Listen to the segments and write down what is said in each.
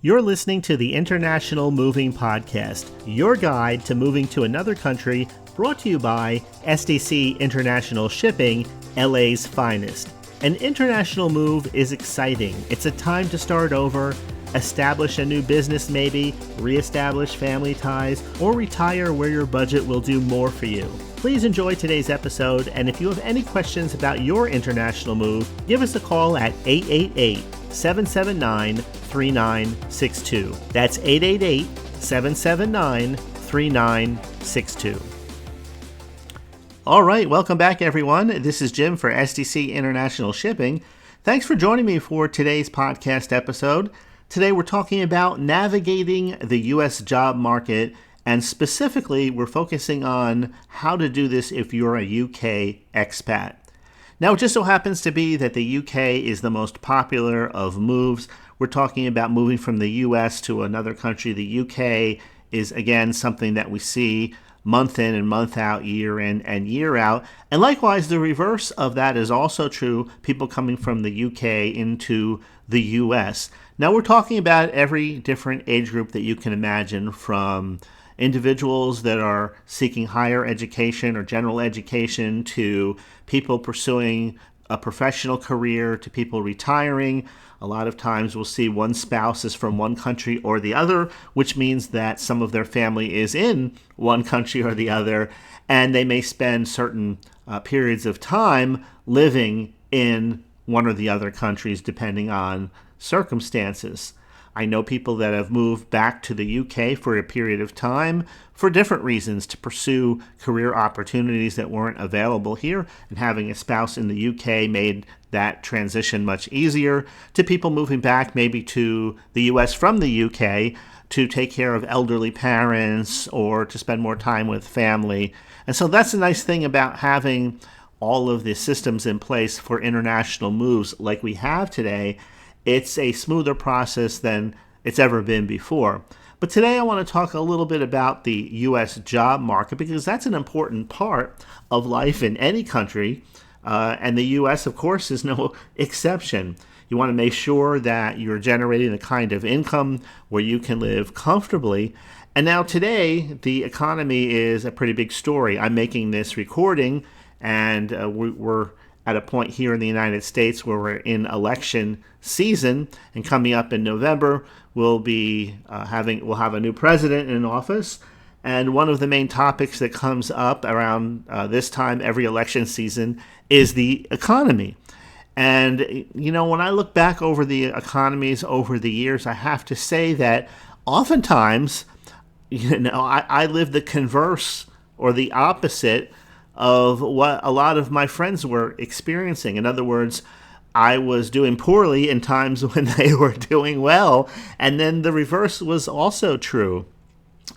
You're listening to the International Moving Podcast, your guide to moving to another country, brought to you by SDC International Shipping, LA's finest. An international move is exciting. It's a time to start over, establish a new business maybe, reestablish family ties, or retire where your budget will do more for you. Please enjoy today's episode, and if you have any questions about your international move, give us a call at 888-779-3962. That's 888-779-3962. All right, welcome back, everyone. This is Jim for SDC International Shipping. Thanks for joining me for today's podcast episode. Today we're talking about navigating the U.S. job market, and specifically we're focusing on how to do this if you're a UK expat. Now, it just so happens to be that the UK is the most popular of moves. We're talking about moving from the US to another country. The UK is, again, something that we see month in and month out, year in and year out. And likewise, the reverse of that is also true, people coming from the UK into the US. Now, we're talking about every different age group that you can imagine, from individuals that are seeking higher education or general education to people pursuing a professional career to people retiring. A lot of times we'll see one spouse is from one country or the other, which means that some of their family is in one country or the other, and they may spend certain periods of time living in one or the other countries depending on circumstances. I know people that have moved back to the UK for a period of time for different reasons, to pursue career opportunities that weren't available here, and having a spouse in the UK made that transition much easier, to people moving back maybe to the US from the UK to take care of elderly parents or to spend more time with family. And so that's the nice thing about having all of the systems in place for international moves like we have today. It's a smoother process than it's ever been before. But today I want to talk a little bit about the U.S. job market, because that's an important part of life in any country, and the U.S., of course, is no exception. You want to make sure that you're generating the kind of income where you can live comfortably. And now today, the economy is a pretty big story. I'm making this recording, and we're at a point here in the United States where we're in election season, and coming up in November, we'll have a new president in office. And one of the main topics that comes up around this time every election season is the economy. And when I look back over the economies over the years, I have to say that oftentimes, I live the converse or the opposite of what a lot of my friends were experiencing. In other words, I was doing poorly in times when they were doing well, and then the reverse was also true.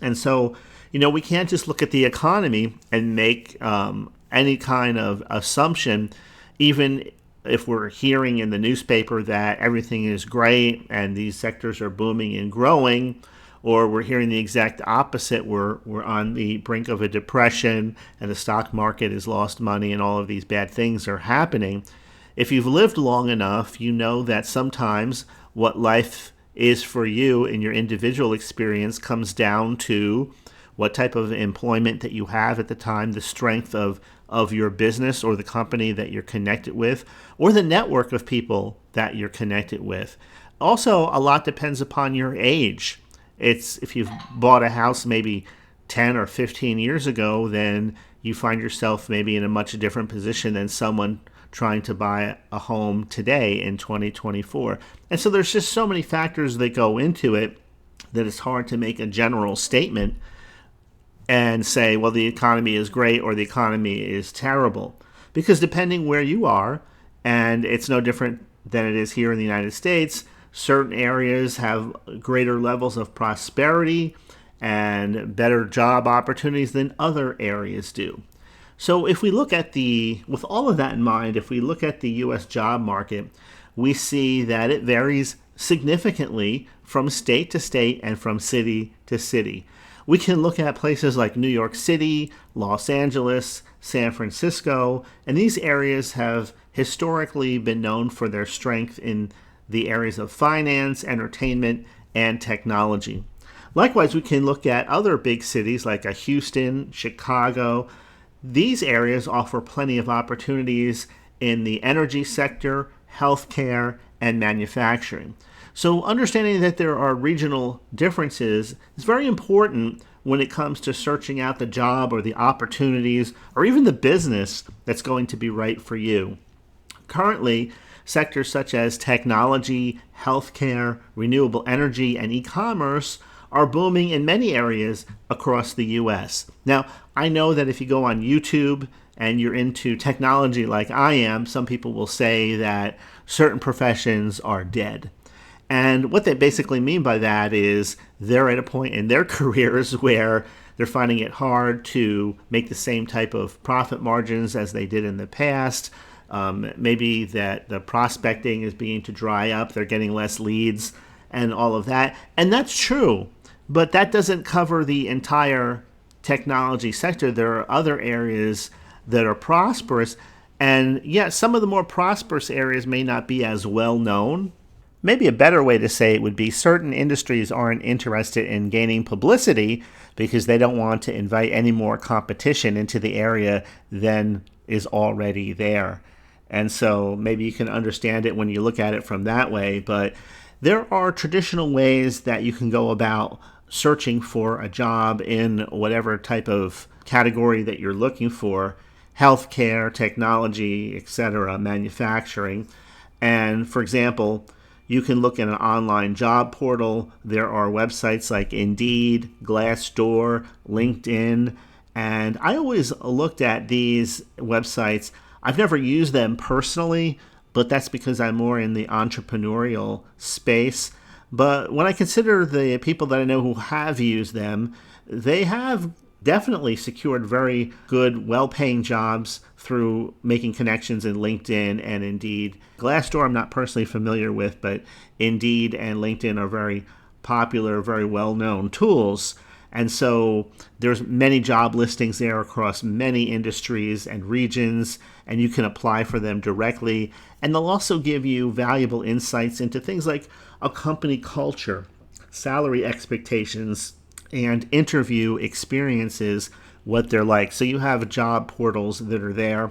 And so, we can't just look at the economy and make any kind of assumption, even if we're hearing in the newspaper that everything is great and these sectors are booming and growing, or we're hearing the exact opposite. We're on the brink of a depression and the stock market has lost money and all of these bad things are happening. If you've lived long enough, you know that sometimes what life is for you in your individual experience comes down to what type of employment that you have at the time, the strength of your business or the company that you're connected with, or the network of people that you're connected with. Also, a lot depends upon your age. If you've bought a house maybe 10 or 15 years ago, then you find yourself maybe in a much different position than someone trying to buy a home today in 2024. And so there's just so many factors that go into it that it's hard to make a general statement and say, well, the economy is great or the economy is terrible. Because depending where you are, and it's no different than it is here in the United States, certain areas have greater levels of prosperity and better job opportunities than other areas do. So if we look at with all of that in mind, if we look at the U.S. job market, we see that it varies significantly from state to state and from city to city. We can look at places like New York City, Los Angeles, San Francisco, and these areas have historically been known for their strength in the areas of finance, entertainment, and technology. Likewise, we can look at other big cities like Houston, Chicago. These areas offer plenty of opportunities in the energy sector, healthcare, and manufacturing. So understanding that there are regional differences is very important when it comes to searching out the job or the opportunities or even the business that's going to be right for you. Currently, sectors such as technology, healthcare, renewable energy, and e-commerce are booming in many areas across the U.S. Now, I know that if you go on YouTube and you're into technology like I am, some people will say that certain professions are dead. And what they basically mean by that is they're at a point in their careers where they're finding it hard to make the same type of profit margins as they did in the past. Maybe that the prospecting is beginning to dry up, they're getting less leads and all of that. And that's true, but that doesn't cover the entire technology sector. There are other areas that are prosperous, and yet some of the more prosperous areas may not be as well known. Maybe a better way to say it would be certain industries aren't interested in gaining publicity because they don't want to invite any more competition into the area than is already there. And so maybe you can understand it when you look at it from that way, but there are traditional ways that you can go about searching for a job in whatever type of category that you're looking for: healthcare, technology, etc., manufacturing. And for example, you can look at an online job portal. There are websites like Indeed, Glassdoor, LinkedIn, and I always looked at these websites. I've never used them personally, but that's because I'm more in the entrepreneurial space. But when I consider the people that I know who have used them, they have definitely secured very good, well-paying jobs through making connections in LinkedIn and Indeed. Glassdoor I'm not personally familiar with, but Indeed and LinkedIn are very popular, very well-known tools. And so there's many job listings there across many industries and regions, and you can apply for them directly. And they'll also give you valuable insights into things like a company culture, salary expectations, and interview experiences, what they're like. So you have job portals that are there.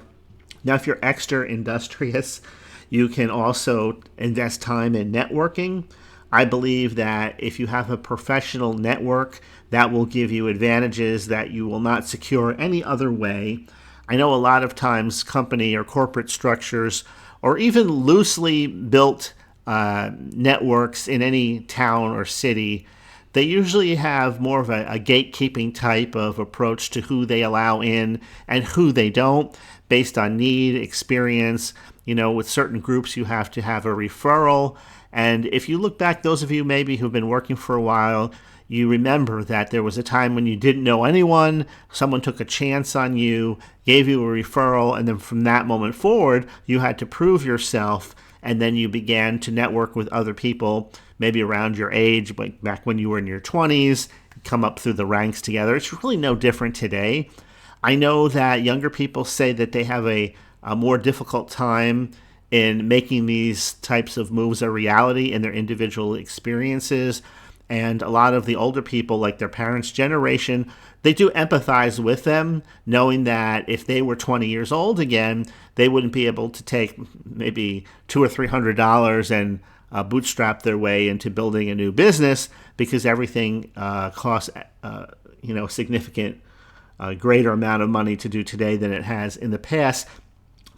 Now, if you're extra industrious, you can also invest time in networking. I believe that if you have a professional network, that will give you advantages that you will not secure any other way. I know a lot of times company or corporate structures, or even loosely built networks in any town or city, they usually have more of a gatekeeping type of approach to who they allow in and who they don't, based on need, experience. With certain groups, you have to have a referral. And if you look back, those of you maybe who've been working for a while, you remember that there was a time when you didn't know anyone, someone took a chance on you, gave you a referral, and then from that moment forward, you had to prove yourself, and then you began to network with other people, maybe around your age, like back when you were in your 20s, come up through the ranks together. It's really no different today. I know that younger people say that they have a more difficult time in making these types of moves a reality in their individual experiences. And a lot of the older people, like their parents' generation, they do empathize with them, knowing that if they were 20 years old again, they wouldn't be able to take maybe $200 or $300 and bootstrap their way into building a new business, because everything costs significant greater amount of money to do today than it has in the past.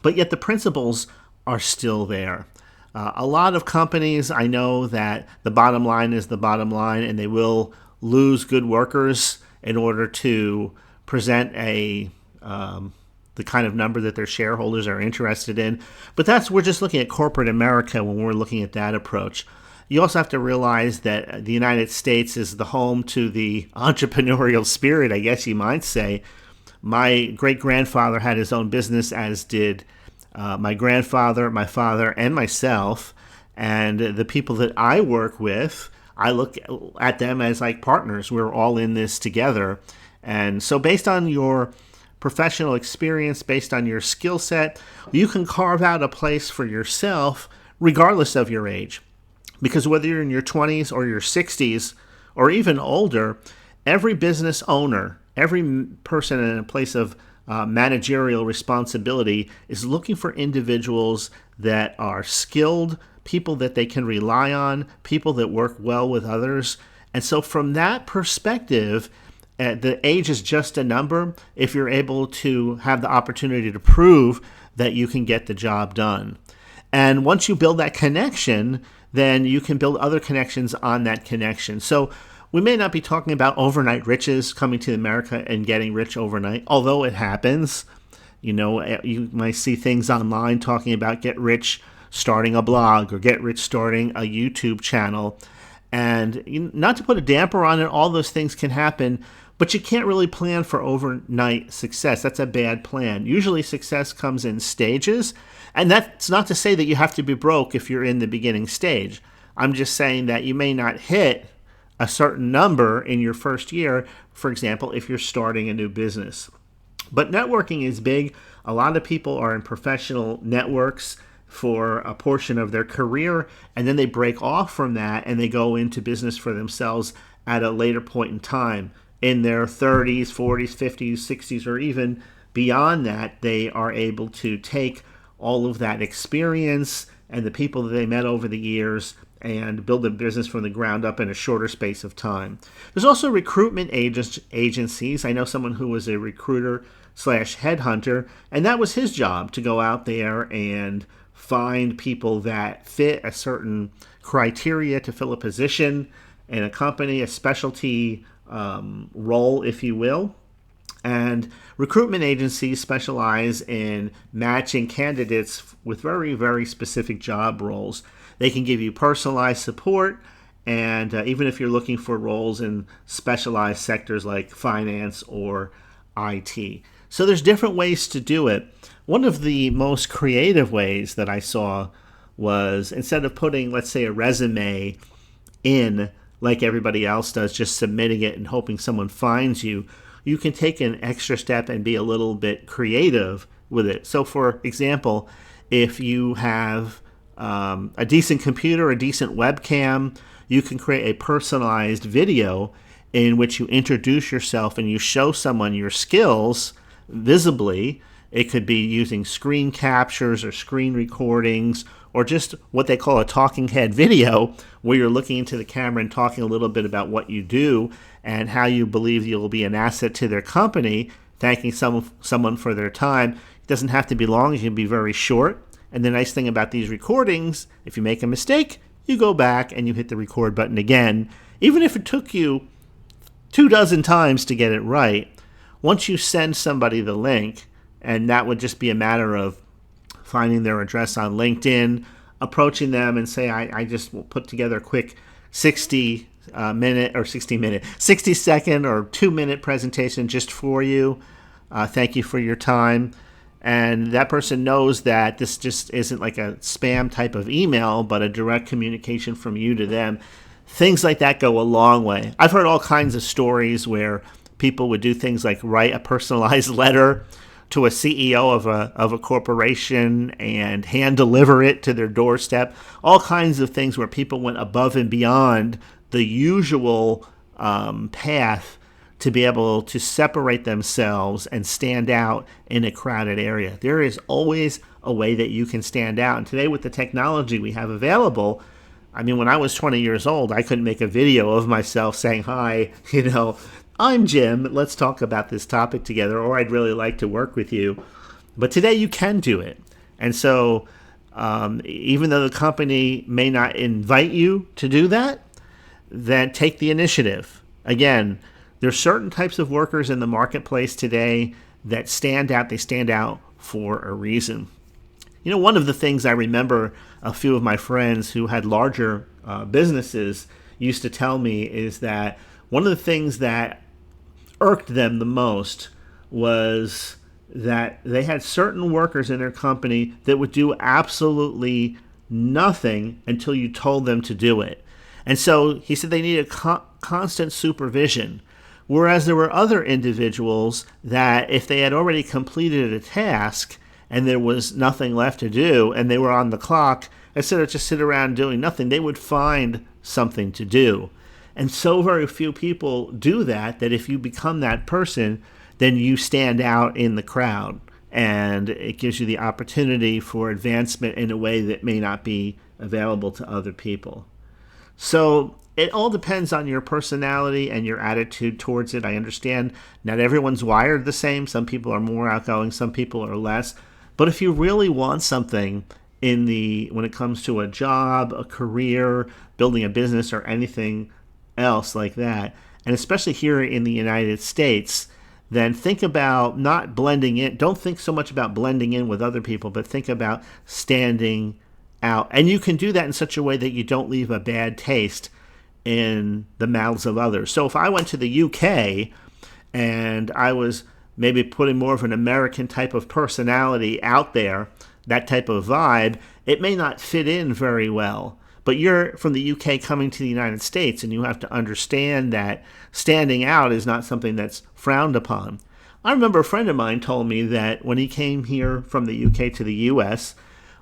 But yet the principles are still there. A lot of companies, I know that the bottom line is the bottom line, and they will lose good workers in order to present the kind of number that their shareholders are interested in. But we're just looking at corporate America when we're looking at that approach. You also have to realize that the United States is the home to the entrepreneurial spirit, I guess you might say. My great-grandfather had his own business, as did my grandfather, my father, and myself. And the people that I work with, I look at them as like partners. We're all in this together. And so based on your professional experience, based on your skill set, you can carve out a place for yourself regardless of your age. Because whether you're in your 20s or your 60s or even older, every business owner, every person in a place of managerial responsibility is looking for individuals that are skilled, people that they can rely on, people that work well with others. And so from that perspective, the age is just a number if you're able to have the opportunity to prove that you can get the job done. And once you build that connection, then you can build other connections on that connection. So we may not be talking about overnight riches, coming to America and getting rich overnight, although it happens. You might see things online talking about get rich starting a blog or get rich starting a YouTube channel. And not to put a damper on it, all those things can happen, but you can't really plan for overnight success. That's a bad plan. Usually success comes in stages, and that's not to say that you have to be broke if you're in the beginning stage. I'm just saying that you may not hit a certain number in your first year, for example, if you're starting a new business. But networking is big. A lot of people are in professional networks for a portion of their career, and then they break off from that and they go into business for themselves at a later point in time. In their 30s, 40s, 50s, 60s, or even beyond that, they are able to take all of that experience and the people that they met over the years and build a business from the ground up in a shorter space of time. There's also recruitment agencies. I know someone who was a recruiter / headhunter, and that was his job, to go out there and find people that fit a certain criteria to fill a position in a company, a specialty role, if you will. And recruitment agencies specialize in matching candidates with very, very specific job roles. They can give you personalized support, and even if you're looking for roles in specialized sectors like finance or IT. So there's different ways to do it. One of the most creative ways that I saw was, instead of putting, let's say, a resume in like everybody else does, just submitting it and hoping someone finds you, you can take an extra step and be a little bit creative with it. So for example, if you have a decent computer, a decent webcam, you can create a personalized video in which you introduce yourself and you show someone your skills visibly. It could be using screen captures or screen recordings, or just what they call a talking head video, where you're looking into the camera and talking a little bit about what you do and how you believe you'll be an asset to their company, thanking someone for their time. It doesn't have to be long, it can be very short. And the nice thing about these recordings, if you make a mistake, you go back and you hit the record button again. Even if it took you 24 times to get it right, once you send somebody the link, and that would just be a matter of finding their address on LinkedIn, approaching them and say, I just will put together a quick 60 second or 2-minute presentation just for you. Thank you for your time. And that person knows that this just isn't like a spam type of email, but a direct communication from you to them. Things like that go a long way. I've heard all kinds of stories where people would do things like write a personalized letter to a CEO of a corporation and hand deliver it to their doorstep. All kinds of things where people went above and beyond the usual path to be able to separate themselves and stand out in a crowded area. There is always a way that you can stand out. And today, with the technology we have available, I mean, when I was 20 years old, I couldn't make a video of myself saying, hi, I'm Jim, let's talk about this topic together, or I'd really like to work with you. But today you can do it. And so even though the company may not invite you to do that, then take the initiative. Again, there's certain types of workers in the marketplace today that stand out. They stand out for a reason. One of the things I remember a few of my friends who had larger businesses used to tell me is that one of the things that irked them the most was that they had certain workers in their company that would do absolutely nothing until you told them to do it. And so he said they needed constant supervision. Whereas there were other individuals that if they had already completed a task and there was nothing left to do and they were on the clock instead of just sit around doing nothing, they would find something to do. And so very few people do that, that if you become that person, then you stand out in the crowd. And it gives you the opportunity for advancement in a way that may not be available to other people. So it all depends on your personality and your attitude towards it. I understand not everyone's wired the same. Some people are more outgoing, some people are less. But if you really want something when it comes to a job, a career, building a business, or anything else like that, and especially here in the United States, then think about not blending in. Don't think so much about blending in with other people, but think about standing out. And you can do that in such a way that you don't leave a bad taste in the mouths of others. So if I went to the UK and I was maybe putting more of an American type of personality out there, that type of vibe, it may not fit in very well. But you're from the UK coming to the United States, and you have to understand that standing out is not something that's frowned upon. I remember a friend of mine told me that when he came here from the UK to the US,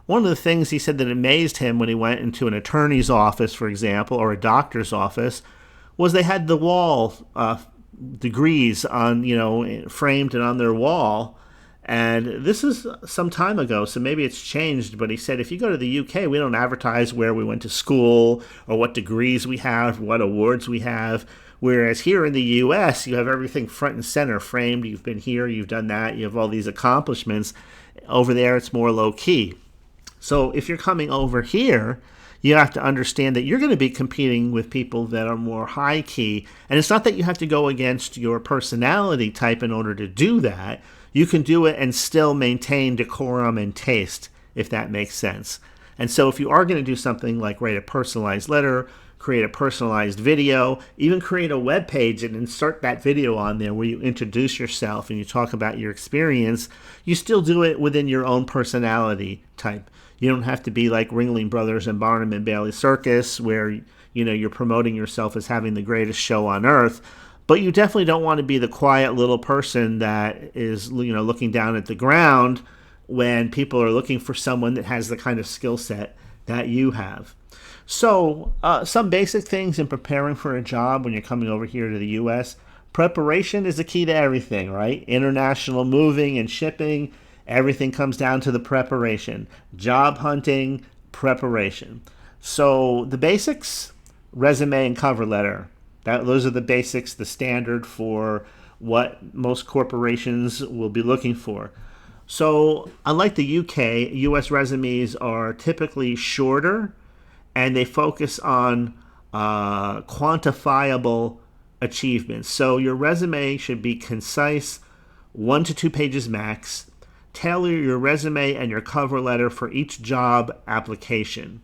one of the things he said that amazed him when he went into an attorney's office, for example, or a doctor's office, was they had the wall degrees on, framed and on their wall. And this is some time ago, so maybe it's changed. But he said, if you go to the UK, we don't advertise where we went to school or what degrees we have, what awards we have. Whereas here in the US, you have everything front and center framed. You've been here, you've done that, you have all these accomplishments. Over there, it's more low key. So if you're coming over here, you have to understand that you're going to be competing with people that are more high key. And it's not that you have to go against your personality type in order to do that. You can do it and still maintain decorum and taste, if that makes sense. And so if you are going to do something like write a personalized letter, create a personalized video, even create a web page and insert that video on there where you introduce yourself and you talk about your experience, you still do it within your own personality type. You don't have to be like Ringling Brothers and Barnum and Bailey Circus, where you're promoting yourself as having the greatest show on earth. But you definitely don't want to be the quiet little person that is, looking down at the ground when people are looking for someone that has the kind of skill set that you have. So some basic things in preparing for a job when you're coming over here to the U.S. Preparation is the key to everything, right? International moving and shipping, everything comes down to the preparation. Job hunting, preparation. So the basics, resume and cover letter. Those are the basics, the standard for what most corporations will be looking for. So unlike the UK, US resumes are typically shorter, and they focus on quantifiable achievements. So your resume should be concise, 1 to 2 pages max. Tailor your resume and your cover letter for each job application.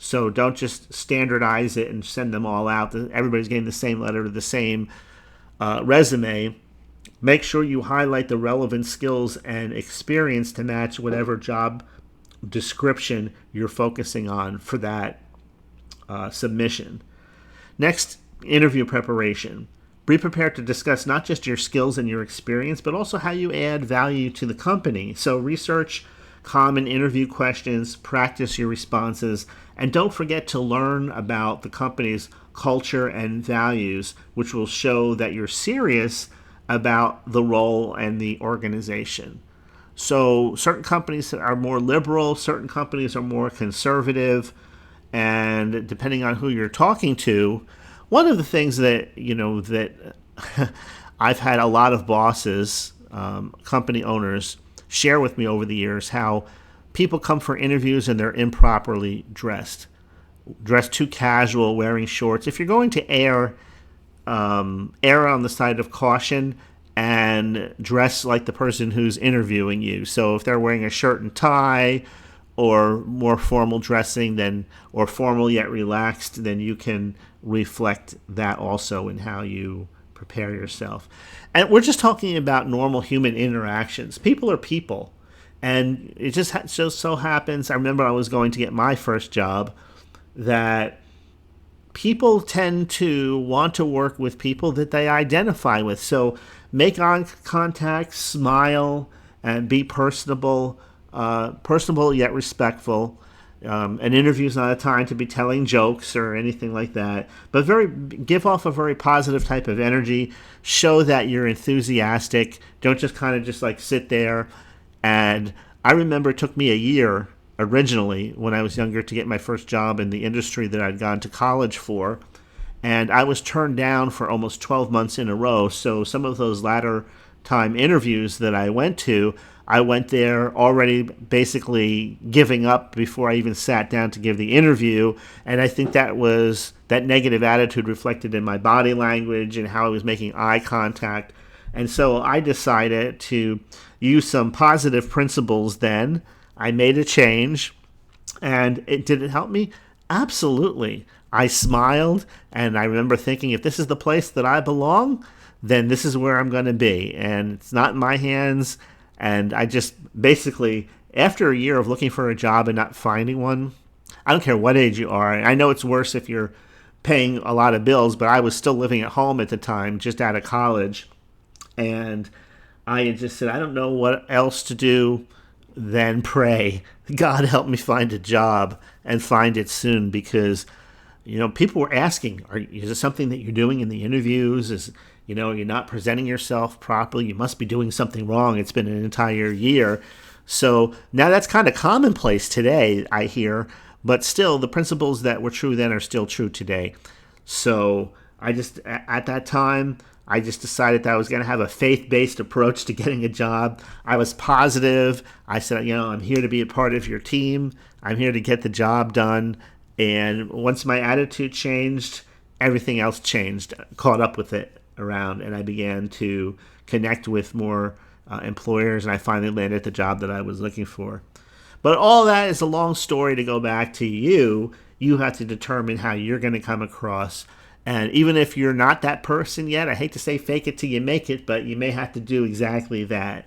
So don't just standardize it and send them all out. Everybody's getting the same letter to the same resume. Make sure you highlight the relevant skills and experience to match whatever job description you're focusing on for that submission. Next, interview preparation. Be prepared to discuss not just your skills and your experience, but also how you add value to the company. So research common interview questions, practice your responses, and don't forget to learn about the company's culture and values, which will show that you're serious about the role and the organization. So certain companies are more liberal, certain companies are more conservative, and depending on who you're talking to, one of the things that, that I've had a lot of bosses, company owners, share with me over the years, how people come for interviews and they're improperly dressed too casual, wearing shorts. If you're going to err on the side of caution and dress like the person who's interviewing you. So if they're wearing a shirt and tie or more formal dressing or formal yet relaxed, then you can reflect that also in how you prepare yourself. And we're just talking about normal human interactions. People are people. And it just so happens, I remember I was going to get my first job, that people tend to want to work with people that they identify with. So make eye contact, smile, and be personable yet respectful. An interview is not a time to be telling jokes or anything like that, but give off a very positive type of energy. Show that you're enthusiastic. Don't just kind of just like sit there. And I remember it took me a year originally when I was younger to get my first job in the industry that I'd gone to college for. And I was turned down for almost 12 months in a row. So some of those latter time interviews that I went there already basically giving up before I even sat down to give the interview. And I think that negative attitude reflected in my body language and how I was making eye contact. And so I decided to use some positive principles then. I made a change. And did it help me? Absolutely. I smiled, and I remember thinking, if this is the place that I belong, then this is where I'm going to be. And it's not in my hands. And I just basically, after a year of looking for a job and not finding one, I don't care what age you are. I know it's worse if you're paying a lot of bills, but I was still living at home at the time, just out of college. And I had just said, I don't know what else to do than pray. God, help me find a job and find it soon, because people were asking, is it something that you're doing in the interviews? You're not presenting yourself properly. You must be doing something wrong. It's been an entire year. So now that's kind of commonplace today, I hear. But still, the principles that were true then are still true today. So at that time, I just decided that I was going to have a faith-based approach to getting a job. I was positive. I said, I'm here to be a part of your team. I'm here to get the job done. And once my attitude changed, everything else changed, caught up with it around, and I began to connect with more employers, and I finally landed the job that I was looking for. But all that is a long story to go back to you. You have to determine how you're going to come across. And even if you're not that person yet, I hate to say fake it till you make it, but you may have to do exactly that.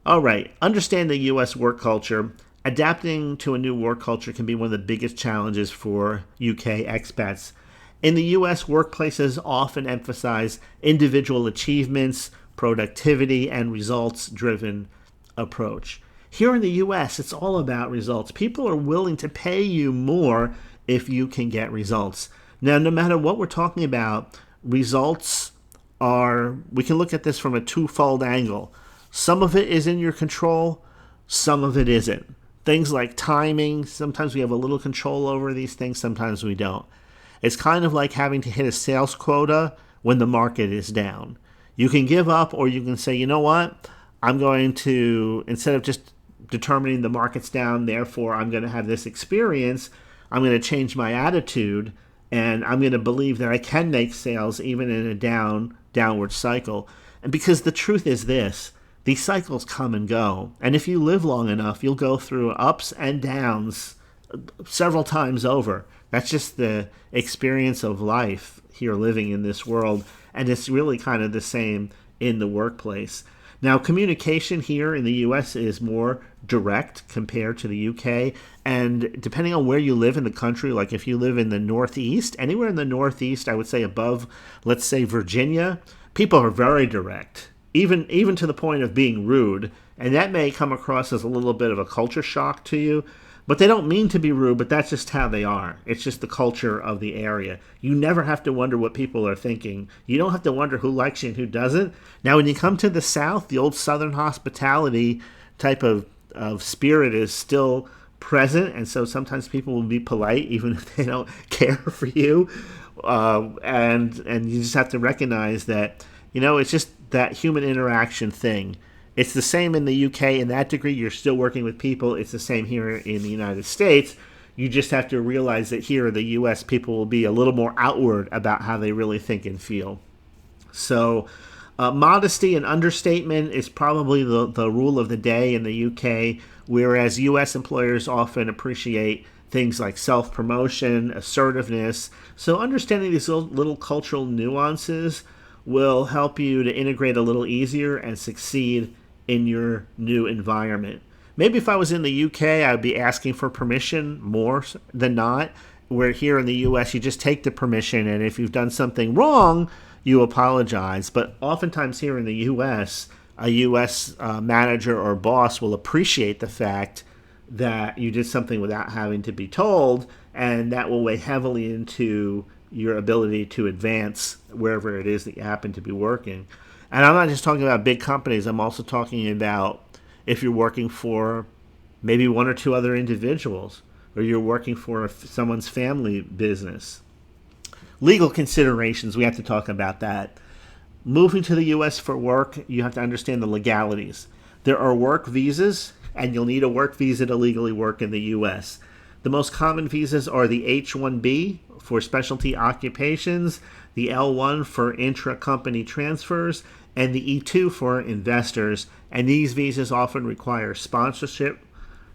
All right, understand the U.S. work culture. Adapting to a new work culture can be one of the biggest challenges for UK expats. In the U.S., workplaces often emphasize individual achievements, productivity, and results-driven approach. Here in the U.S., it's all about results. People are willing to pay you more if you can get results. Now, no matter what we're talking about, we can look at this from a twofold angle. Some of it is in your control, some of it isn't. Things like timing, sometimes we have a little control over these things, sometimes we don't. It's kind of like having to hit a sales quota when the market is down. You can give up, or you can say, you know what, I'm going to, instead of just determining the market's down, therefore I'm going to have this experience, I'm going to change my attitude, and I'm going to believe that I can make sales even in a downward cycle. And because the truth is this, these cycles come and go. And if you live long enough, you'll go through ups and downs several times over. That's just the experience of life here living in this world. And it's really kind of the same in the workplace. Now, communication here in the U.S. is more direct compared to the U.K. And depending on where you live in the country, like if you live in the Northeast, anywhere in the Northeast, I would say above, let's say, Virginia, people are very direct. Even to the point of being rude, and that may come across as a little bit of a culture shock to you, but they don't mean to be rude, but that's just how they are. It's just the culture of the area. You never have to wonder what people are thinking. You don't have to wonder who likes you and who doesn't. Now, when you come to the South, the old Southern hospitality type of spirit is still present, and so sometimes people will be polite even if they don't care for you, and you just have to recognize that, it's just that human interaction thing. It's the same in the UK in that degree. You're still working with people. It's the same here in the United States. You just have to realize that here in the US, people will be a little more outward about how they really think and feel. So modesty and understatement is probably the rule of the day in the UK, whereas US employers often appreciate things like self-promotion, assertiveness. So understanding these little cultural nuances will help you to integrate a little easier and succeed in your new environment. Maybe if I was in the UK, I'd be asking for permission more than not, where here in the US, you just take the permission, and if you've done something wrong, you apologize. But oftentimes here in the US, a US manager or boss will appreciate the fact that you did something without having to be told, and that will weigh heavily into your ability to advance wherever it is that you happen to be working. And I'm not just talking about big companies, I'm also talking about if you're working for maybe one or two other individuals, or you're working for someone's family business. Legal considerations, we have to talk about that. Moving to the U.S. for work, you have to understand the legalities. There are work visas, and you'll need a work visa to legally work in the U.S. The most common visas are the H-1B for specialty occupations, the L-1 for intra-company transfers, and the E-2 for investors. And these visas often require sponsorship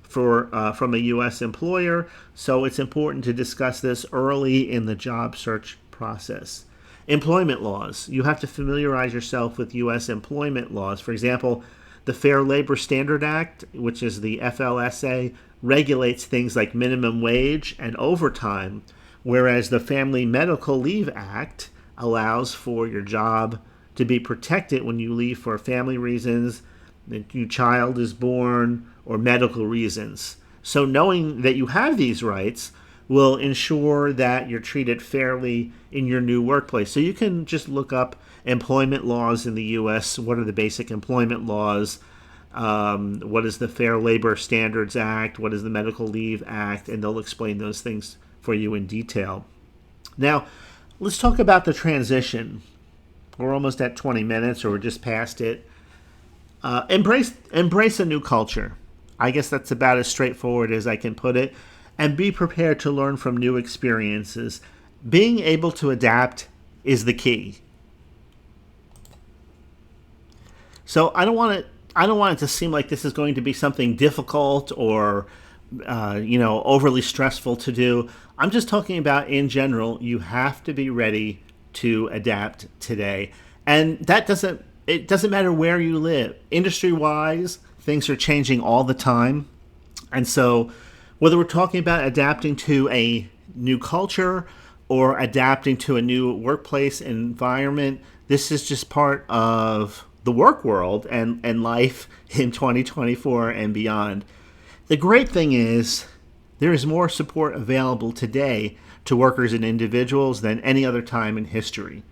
from a U.S. employer, so it's important to discuss this early in the job search process. Employment laws. You have to familiarize yourself with U.S. employment laws. For example, the Fair Labor Standard Act, which is the FLSA, regulates things like minimum wage and overtime, whereas the Family Medical Leave Act allows for your job to be protected when you leave for family reasons, that your child is born, or medical reasons. So knowing that you have these rights will ensure that you're treated fairly in your new workplace. So you can just look up employment laws in the U.S. What are the basic employment laws? What is the Fair Labor Standards Act? What is the Medical Leave Act? And they'll explain those things for you in detail. Now, let's talk about the transition. We're almost at 20 minutes, or we're just past it. Embrace a new culture. I guess that's about as straightforward as I can put it. And be prepared to learn from new experiences. Being able to adapt is the key. So I don't want it to seem like this is going to be something difficult or overly stressful to do. I'm just talking about in general, you have to be ready to adapt today. And it doesn't matter where you live. Industry-wise, things are changing all the time. And so whether we're talking about adapting to a new culture or adapting to a new workplace environment, this is just part of the work world and life in 2024 and beyond. The great thing is there is more support available today to workers and individuals than any other time in history.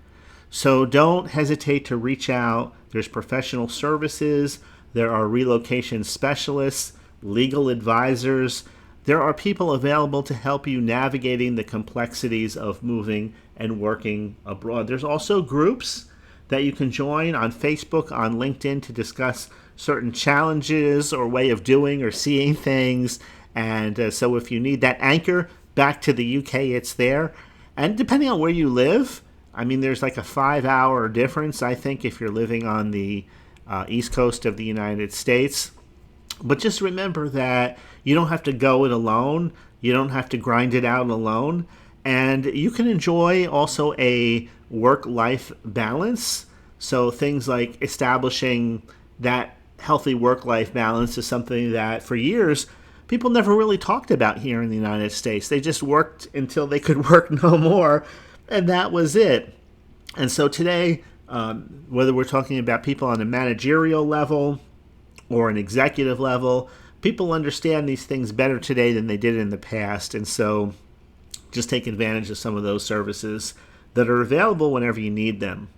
So don't hesitate to reach out. There's professional services, there are relocation specialists, legal advisors. There are people available to help you navigating the complexities of moving and working abroad. There's also groups that you can join on Facebook, on LinkedIn to discuss certain challenges or way of doing or seeing things. And so if you need that anchor back to the UK, it's there. And depending on where you live, I mean, there's like a 5-hour difference, I think, if you're living on the East Coast of the United States. But just remember that you don't have to go it alone. You don't have to grind it out alone. And you can enjoy also a work-life balance. So things like establishing that healthy work-life balance is something that for years people never really talked about here in the United States. They just worked until they could work no more, and that was it. And so today, whether we're talking about people on a managerial level or an executive level, people understand these things better today than they did in the past. And so just take advantage of some of those services that are available whenever you need them.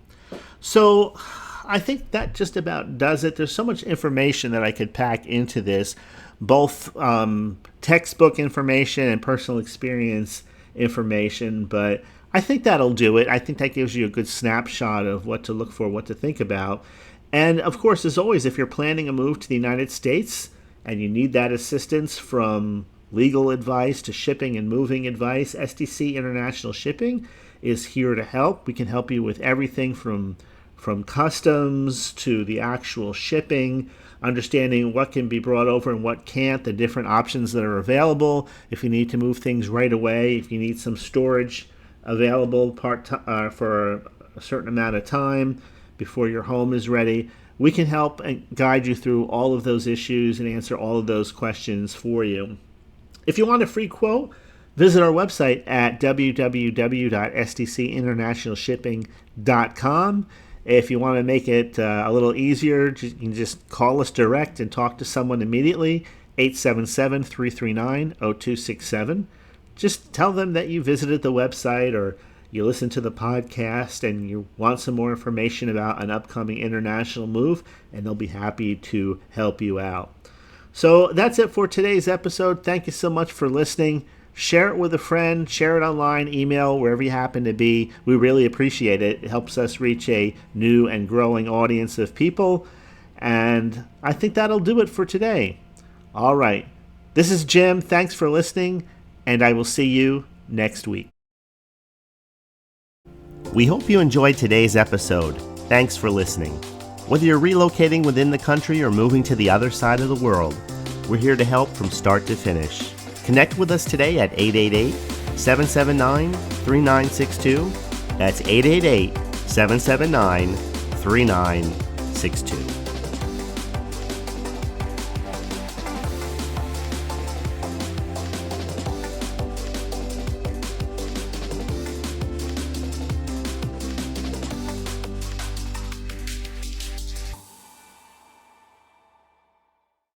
So I think that just about does it. There's so much information that I could pack into this, both textbook information and personal experience information, but I think that'll do it. I think that gives you a good snapshot of what to look for, what to think about. And of course, as always, if you're planning a move to the United States and you need that assistance from legal advice to shipping and moving advice, SDC International Shipping is here to help. We can help you with everything from customs to the actual shipping, understanding what can be brought over and what can't, the different options that are available, if you need to move things right away, if you need some storage available for a certain amount of time before your home is ready. We can help and guide you through all of those issues and answer all of those questions for you. If you want a free quote, visit our website at www.sdcinternationalshipping.com. If you want to make it a little easier, you can just call us direct and talk to someone immediately, 877-339-0267. Just tell them that you visited the website or you listened to the podcast and you want some more information about an upcoming international move, and they'll be happy to help you out. So that's it for today's episode. Thank you so much for listening. Share it with a friend, share it online, email, wherever you happen to be. We really appreciate it. It helps us reach a new and growing audience of people. And I think that'll do it for today. All right. This is Jim. Thanks for listening, and I will see you next week. We hope you enjoyed today's episode. Thanks for listening. Whether you're relocating within the country or moving to the other side of the world, we're here to help from start to finish. Connect with us today at 888-779-3962. That's 888-779-3962.